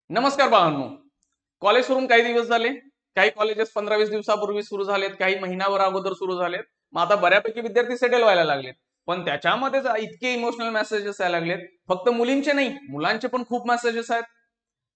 नमस्कार बाळांनो. कॉलेज सुरू काही दिवस झाले. काही कॉलेजेस 15-20 दिवसापूर्वी सुरू झालेत, काही महिनाभर अगोदर सुरू झालेत. मग आता बऱ्यापैकी विद्यार्थी सेटल व्हायला लागलेत. पण त्याच्यामध्येच इतके इमोशनल मेसेजेस यायला लागलेत. फक्त मुलींचे नाही, मुलांचे पण खूप मेसेजेस आहेत.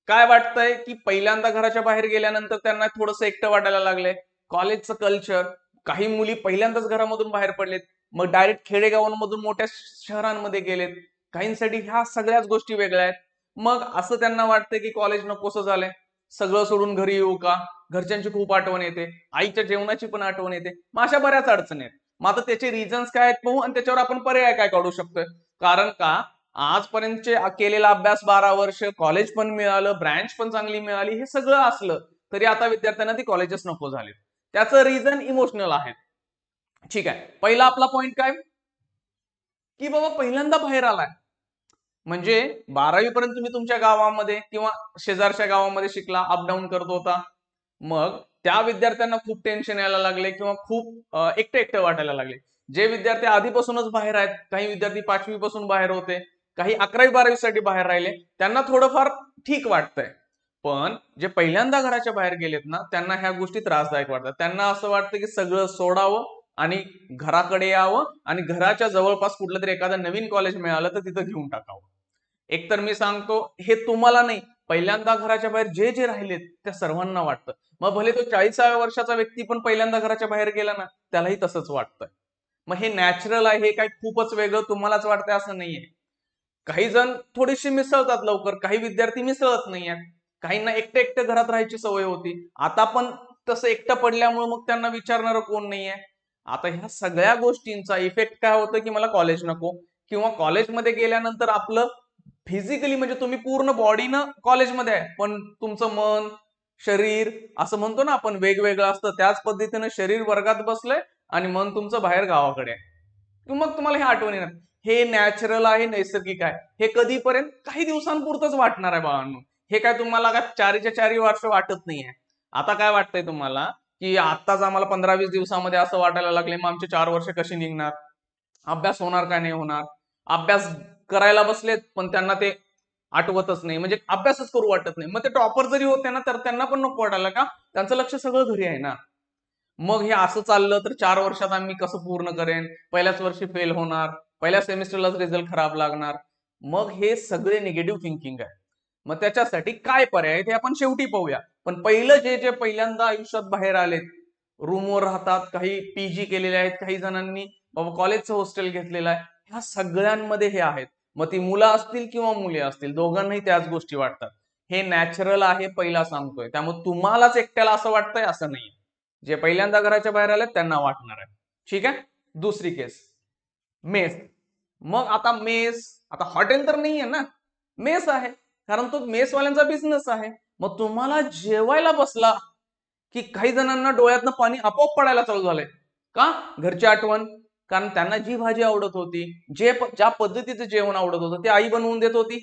काय वाटतंय की पहिल्यांदा घराच्या बाहेर गेल्यानंतर त्यांना थोडंसं एकटं वाटायला लागलंय. कॉलेजचं कल्चर, काही मुली पहिल्यांदाच घरामधून बाहेर पडलेत, मग डायरेक्ट खेडेगावांमधून मोठ्या शहरांमध्ये गेलेत. काहींसाठी ह्या सगळ्याच गोष्टी वेगळ्या आहेत. मग असं त्यांना वाटतंय की कॉलेज नकोसं झालंय, सगळं सोडून घरी येऊ का, घरच्यांची खूप आठवण येते, आईच्या जेवणाची पण आठवण येते. मग अशा बऱ्याच अडचणी आहेत. मग आता त्याचे रिझन्स काय आहेत पाहू आणि त्याच्यावर आपण पर्याय काय काढू शकतोय. कारण का आजपर्यंतचे केलेला अभ्यास 12 वर्ष, कॉलेज पण मिळालं, ब्रँच पण चांगली मिळाली, हे सगळं असलं तरी आता विद्यार्थ्यांना ती कॉलेजेस नको झाले. त्याचं रिझन इमोशनल आहे. ठीक आहे, पहिला आपला पॉइंट काय की बाबा पहिल्यांदा बाहेर आलाय, म्हणजे 12वी पर्यंत तुम्ही तुमच्या गावामध्ये किंवा शेजारच्या गावामध्ये शिकला, अपडाऊन करत होता. मग त्या विद्यार्थ्यांना खूप टेन्शन यायला लागले किंवा खूप एकटे एकटे वाटायला लागले. जे विद्यार्थी आधीपासूनच बाहेर आहेत, काही विद्यार्थी 5वी पासून बाहेर होते, काही 11वी-12वी साठी बाहेर राहिले, त्यांना थोडंफार ठीक वाटतंय. पण जे पहिल्यांदा घराच्या बाहेर गेलेत ना, त्यांना ह्या गोष्टी त्रासदायक वाटतात. त्यांना असं वाटतं की सगळं सोडावं आणि घराकडे यावं आणि घराच्या जवळपास कुठलं तरी एखादं नवीन कॉलेज मिळालं तर तिथं घेऊन टाकावं. एकतर मी सांगतो, हे तुम्हाला नाही, पहिल्यांदा घराच्या बाहेर जे जे राहिलेत त्या सर्वांना वाटतं. मग भले तो 40व्या वर्षाचा व्यक्ती पण पहिल्यांदा घराच्या बाहेर गेला ना, त्यालाही तसंच वाटतंय. मग हे नॅचरल आहे, हे काही खूपच वेगळं तुम्हालाच वाटतंय असं नाहीये. काही जण थोडीशी मिसळतात लवकर, काही विद्यार्थी मिसळत नाहीयेत. काहींना एकटे एकटे घरात राहायची सवय होती, आता पण तसं एकटं पडल्यामुळे मग त्यांना विचारणारं कोण नाहीये. आता ह्या सगळ्या गोष्टींचा इफेक्ट काय होतं की मला कॉलेज नको, किंवा कॉलेजमध्ये गेल्यानंतर आपलं फिजिकली म्हणजे तुम्ही पूर्ण बॉडीनं कॉलेजमध्ये आहे, पण तुमचं मन, शरीर, असं म्हणतो ना आपण, वेगवेगळं असतं. त्याच पद्धतीनं शरीर वर्गात बसलंय आणि मन तुमचं बाहेर गावाकडे आहे. मग तुम्हाला हे आठवण येणार. हे नॅचरल आहे, नैसर्गिक आहे. हे कधीपर्यंत, काही दिवसांपुरतच वाटणार आहे बाळांनो. हे काय तुम्हाला काय 4च्या 4 वर्ष वाटत नाहीये. आता काय वाटतंय तुम्हाला की आत्ताच आम्हाला 15-20 दिवसामध्ये असं वाटायला लागले, मग आमचे 4 वर्ष कशी निघणार, अभ्यास होणार का नाही होणार. अभ्यास करायला बसलेत पण त्यांना ते आठवतच नाही, म्हणजे अभ्यासच करू वाटत नाही. मग ते टॉपर जरी होते ना तर त्यांना पण नको वाटायला, का त्यांचं लक्ष सगळं घरी आहे ना. मग हे असं चाललं तर 4 वर्षात आम्ही कसं पूर्ण करेन, पहिल्याच वर्षी फेल होणार, पहिल्या सेमिस्टरलाच रिझल्ट खराब लागणार. मग हे सगळे निगेटिव्ह थिंकिंग आहे. मग त्याच्यासाठी काय पर्याय ते आपण शेवटी पाहूया. पण पहिलं जे जे पहिल्यांदा आयुष्यात बाहेर आलेत, रूमवर राहतात, काही पीजी केलेले आहेत, काही जणांनी बाबा कॉलेजचं हॉस्टेल घेतलेलं आहे, ह्या सगळ्यांमध्ये हे आहेत. मग ती मुलं असतील किंवा मुले असतील, दोघांनाही त्याच गोष्टी वाटतात. हे नॅचरल आहे, पहिला सांगतोय. त्यामुळे तुम्हालाच एकट्याला असं वाटतंय असं नाही. जे पहिल्यांदा घराच्या बाहेर आले त्यांना वाटणार आहे. ठीक आहे. दुसरी केस, मेस. मग आता मेस, आता हॉटेल तर नाहीये ना, मेस आहे, कारण तो मेसवाल्यांचा बिझनेस आहे. मग तुम्हाला जेवायला बसला की काही जणांना डोळ्यातनं पाणी आपोआप पडायला चालू झालंय. का? घरची आठवण. कारण त्यांना जी भाजी आवडत होती, ज्या पद्धतीचं जेवण आवडत होतं ते आई बनवून देत होती.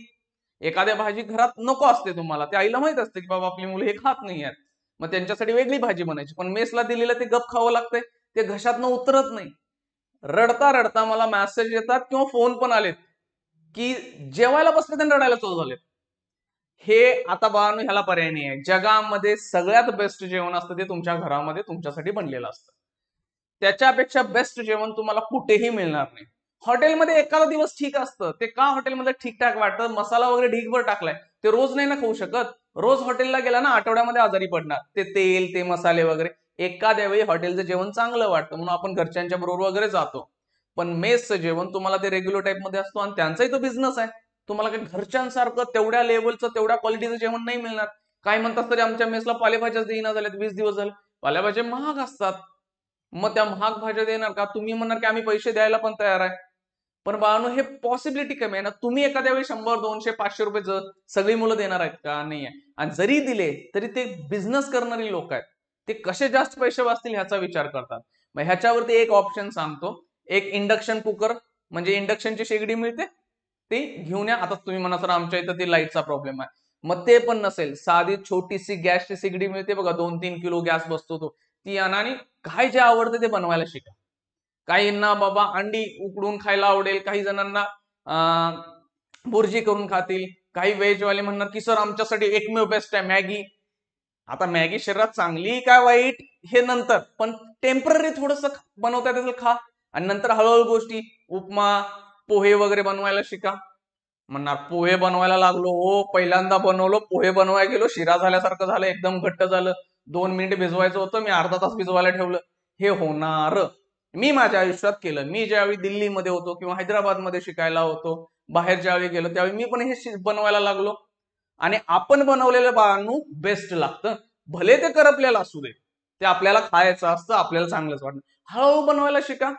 एखाद्या भाजी घरात नको असते तुम्हाला, ते आईला माहित असते की बाबा आपली मुलं हे खात नाही आहेत, मग त्यांच्यासाठी वेगळी भाजी बनायची. पण मेसला दिलेलं ते गप खावं लागतंय, ते घशातनं उतरत नाही. रडता रडता मला मेसेज येतात किंवा फोन पण आलेत की जेवायला बसले त्यांना रडायला चालू झाले. हे आता बाळांनो, ह्याला पर्याय नाही आहे. जगामध्ये सगळ्यात बेस्ट जेवण असतं ते तुमच्या घरामध्ये तुमच्यासाठी बनलेलं असतं. त्याच्यापेक्षा बेस्ट जेवण तुम्हाला कुठेही मिळणार नाही. हॉटेलमध्ये एखादा दिवस ठीक असतं, ते का हॉटेलमध्ये ठीकठाक वाटतं, मसाला वगैरे ढीगभर टाकलाय, ते रोज नाही ना खाऊ शकत. रोज हॉटेलला गेला ना आठवड्यामध्ये आजारी पडणार. ते तेल, ते मसाले वगैरे. एखाद्या वेळी हॉटेलचं जेवण चांगलं वाटतं म्हणून आपण घरच्यांच्या बरोबर वगैरे जातो. पण मेसचं जेवण तुम्हाला ते रेग्युलर टाईप मध्ये असतो आणि त्यांचाही तो बिझनेस आहे. तुम्हाला काही घरच्यांसारखं तेवढ्या लेवलचं, तेवढ्या क्वालिटीचं जेवण नाही मिळणार. काय म्हणतात तरी आमच्या मेसला पालेभाज्याच देईना झाल्यात, 20 दिवस झाले. पालेभाज्या महाग असतात. मग त्या महाग भाज्या देणार का? तुम्ही म्हणणार की आम्ही पैसे द्यायला पण तयार आहे. पण बाळांनो, हे पॉसिबिलिटी कमी आहे ना. तुम्ही एखाद्या वेळी 100, 200, 500 रुपये सगळी मुलं देणार आहेत का? नाही आहे. आणि जरी दिले तरी ते बिझनेस करणारी लोक आहेत, ते कसे जास्त पैसे वाचतील ह्याचा विचार करतात. मग ह्याच्यावरती एक ऑप्शन सांगतो. एक इंडक्शन कुकर, म्हणजे इंडक्शनची शेगडी मिळते, ती घेऊन या. आता तुम्ही म्हणा सर आमच्या इथं ती लाईटचा प्रॉब्लेम आहे, मग ते पण नसेल, साधी छोटीशी गॅसची शेगडी मिळते बघा, 2-3 किलो गॅस बसतो तो, ती आणा आणि काय जे आवडतं ते बनवायला शिका. काहींना बाबा अंडी उकडून खायला आवडेल, काही जणांना बुर्जी करून खातील, काही व्हेजवाले म्हणणार की सर आमच्यासाठी एकमेव बेस्ट आहे मॅगी. आता मॅगी शरीरात चांगली काय वाईट हे नंतर, पण टेम्पररी थोडस बनवता येतं खा, आणि नंतर हळूहळू गोष्टी उपमा पोहे वगैरे बनवायला शिका. म्हणणार पोहे बनवायला लागलो, हो पहिल्यांदा बनवलो, पोहे बनवायला गेलो, शिरा झाल्यासारखं झालं, एकदम घट्ट झालं, 2 मिनिट भिजवायचं होतं, मी अर्धा तास भिजवायला ठेवलं. हे होणार. मी माझ्या आयुष्यात केलं. मी ज्यावेळी दिल्लीमध्ये होतो किंवा हैदराबादमध्ये शिकायला होतो, बाहेर ज्यावेळी गेलो त्यावेळी मी पण हे बनवायला लागलो. आणि आपण बनवलेलं बाळांनो बेस्ट लागतं, भले ते करपलेलं असू दे, ते आपल्याला खायचं असतं, आपल्याला चांगलंच वाटतं. हळूहळू बनवायला शिका,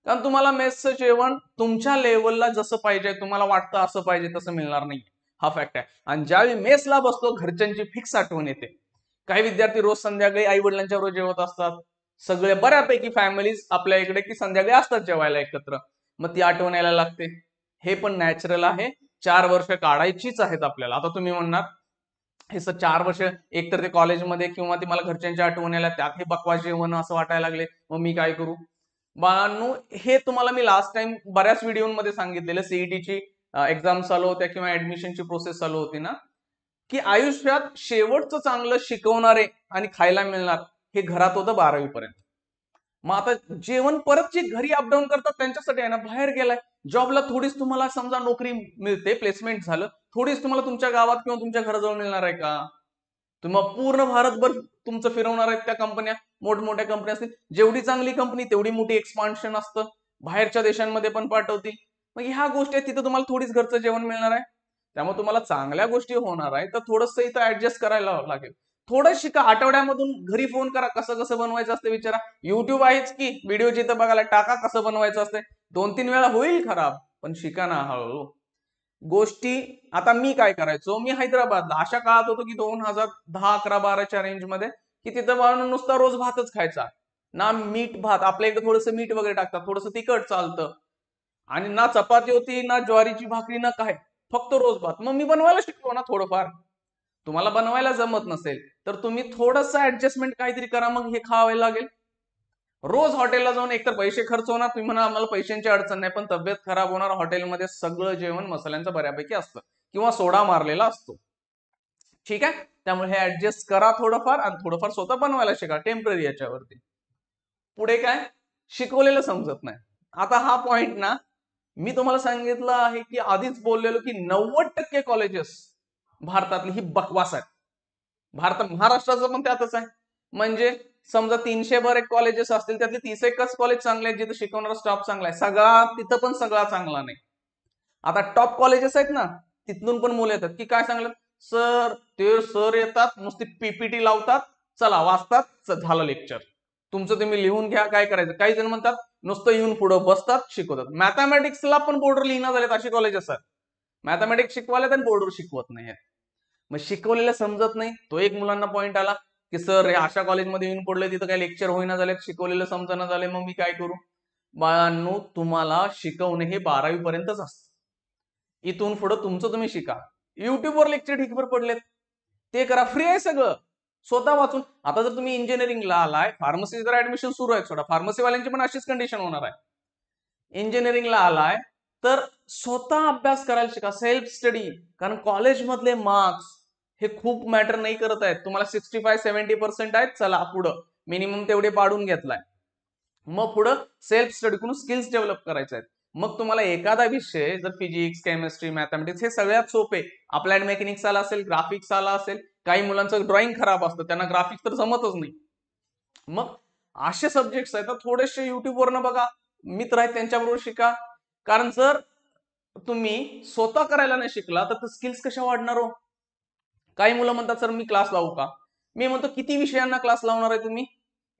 कारण तुम्हाला मेसचं जेवण तुमच्या लेवलला जसं पाहिजे, तुम्हाला वाटतं असं पाहिजे तसं मिळणार नाही, हा फॅक्ट आहे. आणि ज्यावेळी मेसला बसतो घरच्यांची फिक्स आठवण येते. काही विद्यार्थी रोज संध्याकाळी आई वडिलांच्या बरोबर जेवत असतात, सगळे बऱ्यापैकी फॅमिलीज आपल्या इकडे की संध्याकाळी असतात जेवायला एकत्र, मग ती आठवण यायला लागते. हे पण नॅचरल आहे, 4 वर्ष काढायचीच आहेत आपल्याला. आता तुम्ही म्हणणार हे 4 वर्ष एकतर ते कॉलेजमध्ये किंवा ते मला घरच्यांच्या आठवण यायला, त्यात हे बकवास जेवण असं वाटायला लागले, मग मी काय करू. बाळांनो हे तुम्हाला मी लास्ट टाइम बऱ्याच व्हिडिओमध्ये सांगितलेलं, सीईटीची एक्झाम चालू होत्या किंवा ऍडमिशनची प्रोसेस चालू होती ना, की आयुष्यात शेवटचं चांगलं शिकवणारे आणि खायला मिळणार हे घरात होतं 12वी पर्यंत. मग आता जेवण परत जे घरी अपडाऊन करतात त्यांच्यासाठी आहे ना, बाहेर गेलाय जॉबला, थोडीच तुम्हाला समजा नोकरी मिळते, प्लेसमेंट झालं, थोडीच तुम्हाला तुमच्या गावात किंवा तुमच्या घराजवळ मिळणार आहे का. तुम्ही पूर्ण भारतभर तुमचं फिरवणार आहेत त्या कंपन्या, मोठमोठ्या कंपन्या असतील, जेवढी चांगली कंपनी तेवढी मोठी एक्सपान्शन असतं, बाहेरच्या देशांमध्ये पण पाठवतील. मग ह्या गोष्टी आहेत, तिथं तुम्हाला थोडीच घरचं जेवण मिळणार आहे. त्यामुळे तुम्हाला चांगल्या गोष्टी होणार आहे, तर थोडंसं इथं ऍडजस्ट करायला लागेल. थोडं शिका, आठवड्यामधून घरी फोन करा, कसं कसं बनवायचं असतं विचारा, युट्यूब आहेच की, व्हिडिओ जिथं बघायला टाका कसं बनवायचं असतं. 2-3 वेळा होईल खराब, पण शिका ना हळूहळू गोष्टी. आता मी काय करायचो, मी हैदराबादला अशा काळात होतो की 2010, 11, 12च्या रेंजमध्ये, की तिथं बाळून नुसता रोज भातच खायचा ना, मीठ भात, आपल्या इकडे थोडंसं मीठ वगैरे टाकतात, थोडंसं तिखट चालतं, आणि ना चपाती होती ना ज्वारीची भाकरी ना काय, फक्त रोज भात. मग मी बनवायला शिकलो ना थोडंफार. तुम्हाला बनवायला जमत नसेल तर तुम्ही थोडंसं ऍडजस्टमेंट काहीतरी करा, मग हे खावायला लागेल. रोज हॉटेलला जाऊन एकतर पैसे खर्च होणार, तुम्ही म्हणा आम्हाला पैशांची अडचण नाही, पण तब्येत खराब होणार. हॉटेलमध्ये सगळं जेवण मसाल्यांचं बऱ्यापैकी असतं किंवा सोडा मारलेला असतो, ठीक आहे. त्यामुळे हे ऍडजस्ट करा थोडंफार, आणि थोडंफार स्वतः बनवायला शिका टेम्पररी याच्यावरती. पुढे काय, शिकवलेलं समजत नाही. आता हा पॉइंट ना मी तुम्हाला सांगितलं आहे की आधीच बोललेलो की 90% कॉलेजेस भारतातली ही बकवास आहेत. महाराष्ट्राचं पण त्यातच आहे. म्हणजे समजा 300 बरे कॉलेजेस असतील, त्यातले 30 कॉलेज चांगले आहेत जिथे शिकवणारा स्टाफ चांगला आहे, सगळा तिथं पण सगळा चांगला नाही. आता टॉप कॉलेजेस आहेत ना, तिथून पण मुलं येतात की काय सांगलं, सर ते सर येतात नुसती पीपीटी लावतात, चला वाचतात, झालं लेक्चर तुमचं, तुम्ही लिहून घ्या काय करायचं. काही जण म्हणतात नुसतं येऊन पुढं बसतात शिकवतात. मॅथमॅटिक्सला पण बोर्डर लिहिणार झालेत अशी कॉलेज असतात, मॅथमॅटिक्स शिकवायला तर बोर्डवर शिकवत नाही. मग शिकवलेलं समजत नाही. तो एक मुलांना पॉईंट आला की सर हे अशा कॉलेजमध्ये येऊन पडले, तिथं काही लेक्चर होईना झालेत, शिकवलेलं समजणं झाले, मग मी काय करू. बाळांनो तुम्हाला शिकवणे हे 12वी पर्यंतच असतं, इथून पुढं तुमचं तुम्ही शिका. युट्यूबवर लेक्चर ठीकभर पडलेत, ते करा, फ्री आहे सगळं, स्वतः वाचून. आता जर तुम्ही इंजिनिअरिंगला आलाय, फार्मसी जर ऍडमिशन सुरू आहे, सोडा फार्मसीवाल्यांची पण अशीच कंडिशन होणार आहे. इंजिनिअरिंगला आलाय तर स्वतः अभ्यास करायला शिका, सेल्फ स्टडी. कारण कॉलेजमधले मार्क्स हे खूप मॅटर नाही करत आहेत. तुम्हाला 65-70% आहेत, चला पुढं मिनिमम तेवढे पाडून घेतलाय, मग पुढं सेल्फ स्टडी करून स्किल्स डेव्हलप करायचे आहेत. मग तुम्हाला एखादा विषय जर फिजिक्स, केमिस्ट्री, मॅथमॅटिक्स हे सगळ्यात सोपे, अप्लाइड मेकॅनिक्स आला असेल, ग्राफिक्स आला असेल, काही मुलांचं ड्रॉइंग खराब असतं त्यांना ग्राफिक्स तर जमतच नाही, मग असे सब्जेक्ट्स आहेत तर थोडेसे युट्यूबवरनं बघा, मित्र आहेत त्यांच्याबरोबर शिका. कारण जर तुम्ही स्वतः करायला नाही शिकला तर स्किल्स कशा वाढणार हो. काही मुलं म्हणतात सर मी क्लास लावू का. मी म्हणतो किती विषयांना क्लास लावणार आहे तुम्ही,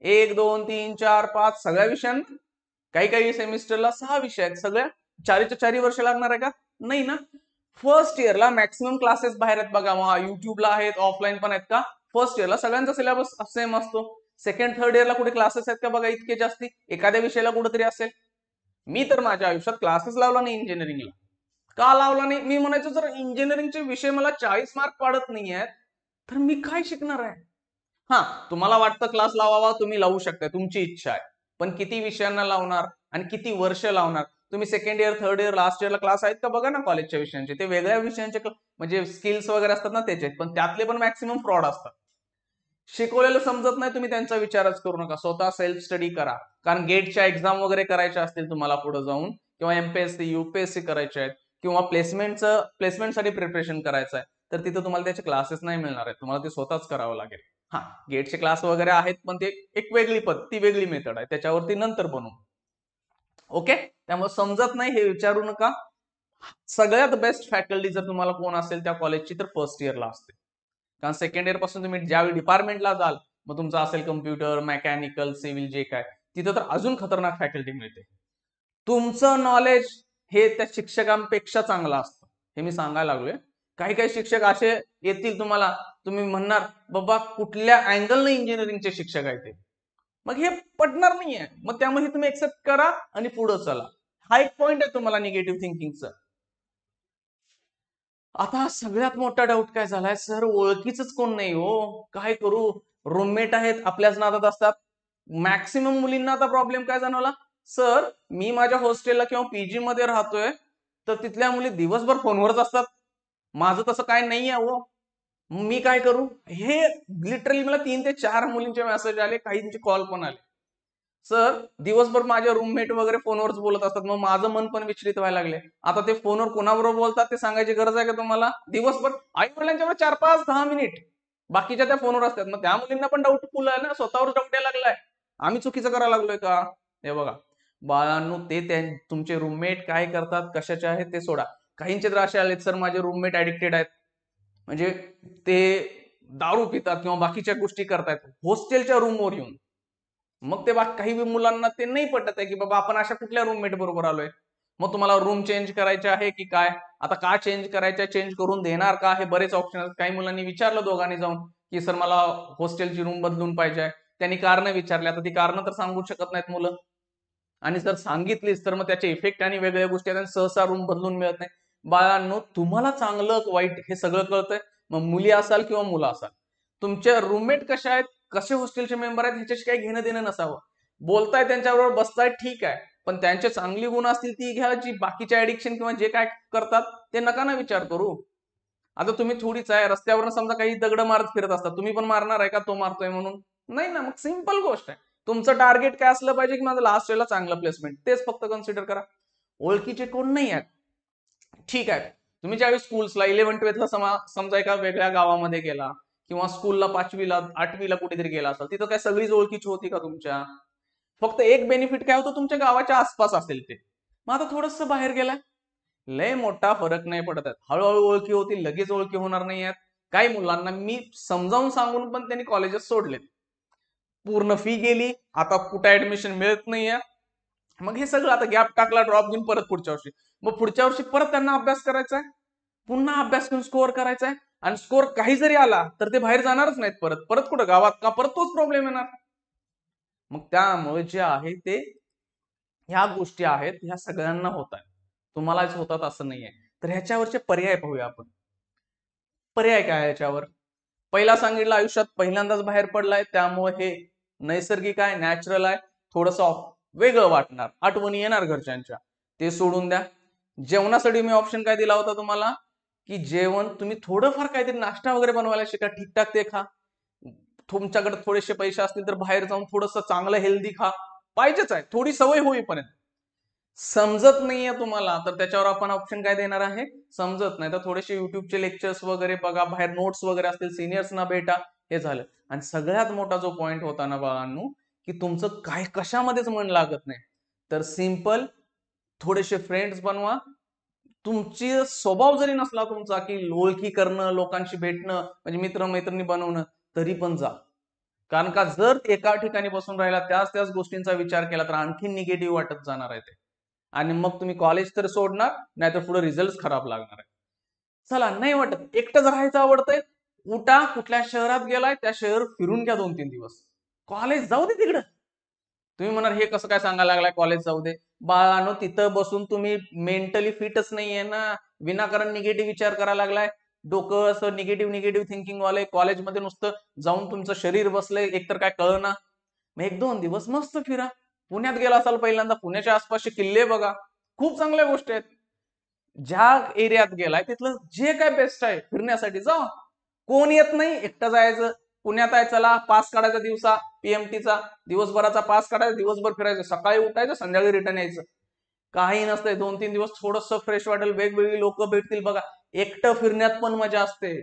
1, 2, 3, 4, 5 सगळ्या विषयांना. काही काही सेमिस्टरला 6 विषय आहेत, सगळ्या 4च्या 4 वर्ष लागणार आहे का, नाही ना. फर्स्ट इयरला मॅक्सिमम क्लासेस बाहेर आहेत बघा, युट्यूबला आहेत, ऑफलाईन पण आहेत का. फर्स्ट इयरला सगळ्यांचा सिलेबस सेम असतो. सेकंड थर्ड इयरला कुठे क्लासेस आहेत का बघा इतके जास्ती, एखाद्या विषयाला कुठेतरी असेल. मी तर माझ्या आयुष्यात क्लासेस लावला नाही इंजिनिअरिंगला. का लावला नाही, मी म्हणायचो जर इंजिनिअरिंगचे विषय मला 40 मार्क पाडत नाही आहेत तर मी काय शिकणार आहे. हा, तुम्हाला वाटतं क्लास लावावा, तुम्ही लावू शकता, तुमची इच्छा आहे, पण किती विषयांना लावणार आणि किती वर्ष लावणार. तुम्ही second year, third year, last इयरला क्लास आहेत का बघा ना कॉलेजच्या विषयांचे. ते वेगळ्या विषयांचे म्हणजे स्किल्स वगैरे असतात ना त्याचे, पण त्यातले पण मॅक्सिमम फ्रॉड असतात. शिकवलेलं समजत नाही तुम्ही त्यांचा विचारच करू नका, स्वतः सेल्फ स्टडी करा. कारण गेटच्या एक्झाम वगैरे करायच्या असतील तुम्हाला पुढे जाऊन, किंवा एमपीएससी युपीएससी करायचे आहेत, किंवा प्लेसमेंटसाठी प्रिपरेशन करायचं आहे, तर तिथं तुम्हाला त्याचे क्लासेस नाही मिळणार आहेत, तुम्हाला ते स्वतःच करावं लागेल. हा, गेटचे क्लास वगैरे आहेत, पण ते एक वेगळी पद्धती, वेगळी मेथड आहे, त्याच्यावरती नंतर बनवू. ओके, त्यामुळे समजत नाही हे विचारू नका. सगळ्यात बेस्ट फॅकल्टी जर तुम्हाला कोण असेल त्या कॉलेजची, तर फर्स्ट इयरला असते. कारण सेकंड इयर पासून तुम्ही ज्यावेळी डिपार्टमेंटला जाल, मग तुमचं असेल कम्प्युटर, मेकॅनिकल, सिव्हिल, जे काय, तिथं तर अजून खतरनाक फॅकल्टी मिळते. तुमचं नॉलेज हे त्या शिक्षकांपेक्षा चांगलं असतं, हे मी सांगायला लागलोय. काही काही शिक्षक असे येतील तुम्हाला, तुम्ही म्हणणार बाबा कुठल्या अँगलने इंजिनिअरिंगचे शिक्षक आहेत ते, मग हे पटणार नाहीये. मग त्यामुळे तुम्ही एक्सेप्ट करा आणि पुढे चला. हा एक पॉइंट आहे तुम्हाला निगेटिव्ह थिंकिंगचा. आता सगळ्यात मोठा डाऊट काय झालाय, सर ओळखीच कोण नाही हो, काय करू, रूममेट आहेत आपल्याच नादात असतात. मॅक्सिमम मुलींना आता प्रॉब्लेम काय जाणवला, सर मी माझ्या हॉस्टेलला किंवा पीजी मध्ये राहतोय, तर तिथल्या मुली दिवसभर फोनवरच असतात, माझं तसं काय नाही आहे हो, मी काय करू. हे लिटरली मला 3 ते 4 मुलींचे मेसेज आले, काहींचे कॉल पण आले. सर दिवसभर माझे रूममेट वगैरे फोनवरच बोलत असतात, मग माझं मन पण विचलित व्हायला लागले. आता ते फोनवर कोणाबरोबर बोलतात ते सांगायची गरज आहे का तुम्हाला. दिवसभर आई वडिलांच्या 4-5-10 मिनिट बाकीच्या त्या फोनवर असतात. मग त्या मुलींना पण डाऊटफुल आहे ना, स्वतःवर डाऊट यायला लागलाय, आम्ही चुकीचं करायला लागलोय का. हे बघा बाळांनो, ते तुमचे रूममेट काय करतात, कशाचे आहेत ते सोडा. काहींचे तर असे आलेत, सर माझे रूममेट ऍडिक्टेड आहेत, म्हणजे ते दारू पितात किंवा बाकीच्या गोष्टी करतायत हॉस्टेलच्या रूमवर येऊन. मग ते काही मुलांना ते नाही पटत आहे की बाबा आपण अशा कुठल्या रूममेट बरोबर आलोय. मग तुम्हाला रूम चेंज करायचे आहे की काय, आता का चेंज करायचं, चेंज करून देणार का, हे बरेच ऑप्शन आहेत. काही मुलांनी विचारलं दोघांनी जाऊन की सर मला हॉस्टेलची रूम बदलून पाहिजे, त्यांनी कारण विचारली. आता ती कारण तर सांगू शकत नाहीत मुलं, आणि जर सांगितलीच तर मग त्याचे इफेक्ट आणि वेगळ्या गोष्टी आहेत, सहसा रूम बदलून मिळत नाही. बाळांनो, तुम्हाला चांगलं वाईट हे सगळं कळतंय, मग मुली असाल किंवा मुलं असाल, तुमच्या रूममेट कशा आहेत, कसे हॉस्टेलचे मेंबर आहेत, ह्याच्याशी काही घेणं देणं नसावं. बोलताय त्यांच्याबरोबर बसताय ठीक आहे, पण त्यांचे चांगली गुण असतील ती घ्या, जी बाकीच्या ऍडिक्शन किंवा जे काय करतात ते नका ना विचार करू. आता तुम्ही थोडीच आहे, रस्त्यावर समजा काही दगड मारत फिरत असतात, तुम्ही पण मारणार आहे का तो मारतोय म्हणून, नाही ना. मग सिंपल गोष्ट आहे, तुमचं टार्गेट काय असलं पाहिजे की माझं लास्ट इयरला चांगलं प्लेसमेंट, तेच फक्त कन्सिडर करा. ओळखीचे कोण नाही आहेत, ठीक आहे. तुम्ही ज्यावेळी स्कूल्सला 11th-12th समजा एका वेगळ्या गावामध्ये गेला, किंवा स्कूलला 5वीला 8वीला कुठेतरी गेला असाल, तिथं काय सगळीच ओळखीची होती का तुमच्या. फक्त एक बेनिफिट काय होतं, तुमच्या गावाच्या आसपास असेल ते. मग आता थोडस बाहेर गेलाय, लय मोठा फरक नाही पडत आहे. हळूहळू ओळखी होतील, लगेच ओळखी होणार नाही आहेत. काही मुलांना मी समजावून सांगून पण त्यांनी कॉलेजेस सोडलेत, पूर्ण फी गेली, आता कुठे ऍडमिशन मिळत नाहीये. मग हे सगळं आता गॅप टाकला, ड्रॉप घेऊन परत पुढच्या वर्षी, मग पुढच्या वर्षी परत त्यांना अभ्यास करायचा आहे, पुन्हा अभ्यास करून स्कोअर करायचा आहे, आणि स्कोअर काही जरी आला तर ते बाहेर जाणारच नाहीत परत, परत कुठं गावात का, परत तोच प्रॉब्लेम येणार. मग त्यामुळे जे आहे ते, ह्या गोष्टी आहेत, ह्या सगळ्यांना होत आहे, तुम्हालाच होतात असं नाहीये. तर ह्याच्यावरचे पर्याय पाहूया आपण. पर्याय काय याच्यावर, पहिला सांगितलं, आयुष्यात पहिल्यांदाच बाहेर पडलाय, त्यामुळे हे नैसर्गिक आहे, नॅचरल आहे, थोडस वेगळं वाटणार, आठवणी येणार घरच्यांच्या, ते सोडून द्या. जेवणासाठी मी ऑप्शन काय दिला होता तुम्हाला, की जेवण तुम्ही थोडंफार काहीतरी नाश्ता वगैरे बनवायला शिका, ठीकठाक ते खा. तुमच्याकडे थोडेसे पैसे असतील तर बाहेर जाऊन थोडंसं चांगलं हेल्दी खा, पाहिजेच आहे, थोडी सवय होईपर्यंत. समजत नाहीये तुम्हाला तर त्याच्यावर आपण ऑप्शन काय देणार आहे, समजत नाही तर थोडेसे युट्यूबचे लेक्चर्स वगैरे बघा, बाहेर नोट्स वगैरे असतील सिनियर्सना भेटा, हे झालं. आणि सगळ्यात मोठा जो पॉइंट होता ना बाळांनो, की तुमचं काय कशामध्येच मन लागत नाही, तर सिंपल, थोडेसे फ्रेंड्स बनवा. तुमची स्वभाव जरी नसला तुमचा की ओळखी करणं, लोकांशी भेटणं, म्हणजे मित्र मैत्रिणी बनवणं, तरी पण जा. कारण का जर एका ठिकाणी बसून राहिला, त्याच त्याच गोष्टींचा विचार केला, तर आणखी निगेटिव्ह वाटत जाणार आहे ते, आणि मग तुम्ही कॉलेज तर सोडणार, नाहीतर पुढे रिझल्ट खराब लागणार आहे. चला, नाही वाटत एकटंच राहायचं आवडतंय, उठा, कुठल्या शहरात गेलाय त्या शहर फिरून घ्या 2-3 दिवस, कॉलेज जाऊ दे तिकडं. तुम्ही म्हणाल हे कसं काय सांगायला लागलाय कॉलेज जाऊ दे, बाळानो तिथं बसून तुम्ही मेंटली फिटच नाहीये ना, विनाकारण निगेटिव्ह विचार करायला लागलाय, डोकं असं निगेटिव्ह निगेटिव्ह थिंकिंग वाले, कॉलेजमध्ये नुसतं जाऊन तुमचं शरीर बसलंय, एकतर काय कळना. मग 1-2 दिवस मस्त फिरा. पुण्यात गेला असाल पहिल्यांदा, पुण्याच्या आसपासचे किल्ले बघा, खूप चांगल्या गोष्टी आहेत. ज्या एरियात गेलाय तिथलं जे काय बेस्ट आहे फिरण्यासाठी जा. कोण येत नाही, एकटं जायचं. पुण्यात आहे, चला पास काढायचा दिवसा, पीएमटीचा दिवसभराचा पास काढायचा, दिवसभर फिरायचं, सकाळी उठायचं, संध्याकाळी रिटर्न यायचं. काही नसतंय. 2-3 दिवस थोडंसं फ्रेश वाटेल, वेगवेगळी लोक भेटतील बघा. एकटं फिरण्यात पण मजा असते.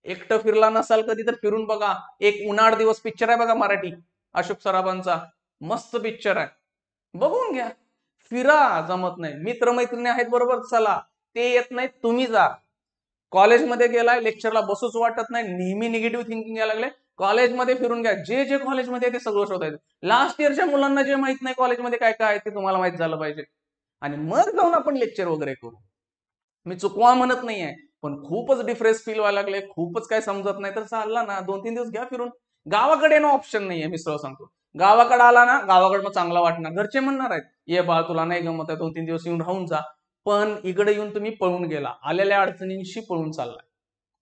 एकटं फिरला नसाल कधी तर फिरून बघा. एक उन्हाळ दिवस पिक्चर आहे बघा मराठी, अशोक सराफांचा, मस्त पिक्चर आहे, बघून घ्या. फिरा. जमत नाही, मित्रमैत्रिणी आहेत बरोबर, चला. ते येत नाहीत, तुम्ही जा. कॉलेजमध्ये गेलाय, लेक्चरला बसूच वाटत नाही, नेहमी निगेटिव्ह थिंकिंग यायला लागले, कॉलेजमध्ये फिरून घ्या. जे जे कॉलेजमध्ये आहे ते सगळं शोधायचं. लास्ट इयरच्या मुलांना जे माहित नाही कॉलेजमध्ये काय काय आहे ते तुम्हाला माहित झालं पाहिजे, आणि मग जाऊन आपण लेक्चर वगैरे करू. मी चुकवा म्हणत नाहीये, पण खूपच डिफरेन्स फील व्हायला लागले, खूपच काय समजत नाही, तर चालला ना 2-3 दिवस घ्या फिरून. गावाकडे ना ऑप्शन नाहीये, मी सरळ सांगतो. गावाकडे आला ना, गावाकडे मग चांगला वाटणार. घरचे म्हणणार आहेत, ये बाळ तुला नाही गमत आहे, 2-3 दिवस येऊन राहून जा. पण इकडे येऊन तुम्ही पळून गेला, आलेल्या अडचणींशी पळून चाललाय.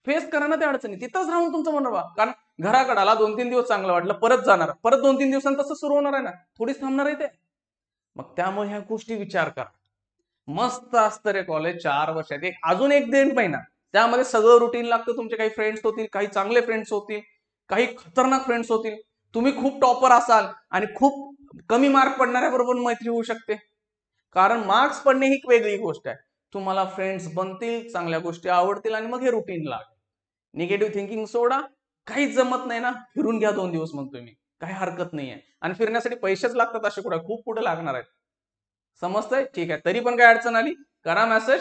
फेस करा ना त्या अडचणी, तिथंच राहून तुमचं मन रहा. कारण घराकडे आला, 2-3 दिवस चांगलं वाटलं, परत जाणार, परत 2-3 दिवसांत तसं सुरू होणार आहे ना, थोडीच थांबणार आहे ते. मग त्यामुळे ह्या गोष्टी विचार करा. मस्त असतं रे कॉलेज 4 वर्षात, अजून 1-1.5 महिना त्यामध्ये सगळं रुटीन लागतं. तुमचे काही फ्रेंड्स होतील, काही चांगले फ्रेंड्स होतील, काही खतरनाक फ्रेंड्स होतील. तुम्ही खूप टॉपर असाल आणि खूप कमी मार्क पडणाऱ्या बरोबर मैत्री होऊ शकते. कारण मार्क्स पडणे ही वेगळी गोष्ट आहे. तुम्हाला फ्रेंड्स बनतील, चांगल्या गोष्टी आवडतील, आणि मग हे रुटीन लागेल. निगेटिव्ह थिंकिंग सोडा. काहीच जमत नाही ना, फिरून घ्या 2 दिवस म्हणतोय मी, काही हरकत नाहीये. आणि फिरण्यासाठी पैसेच लागतात, असे कुठे खूप पुढे लागणार आहेत. समजतंय? ठीक आहे. तरी पण काय अडचण आली, करा मेसेज.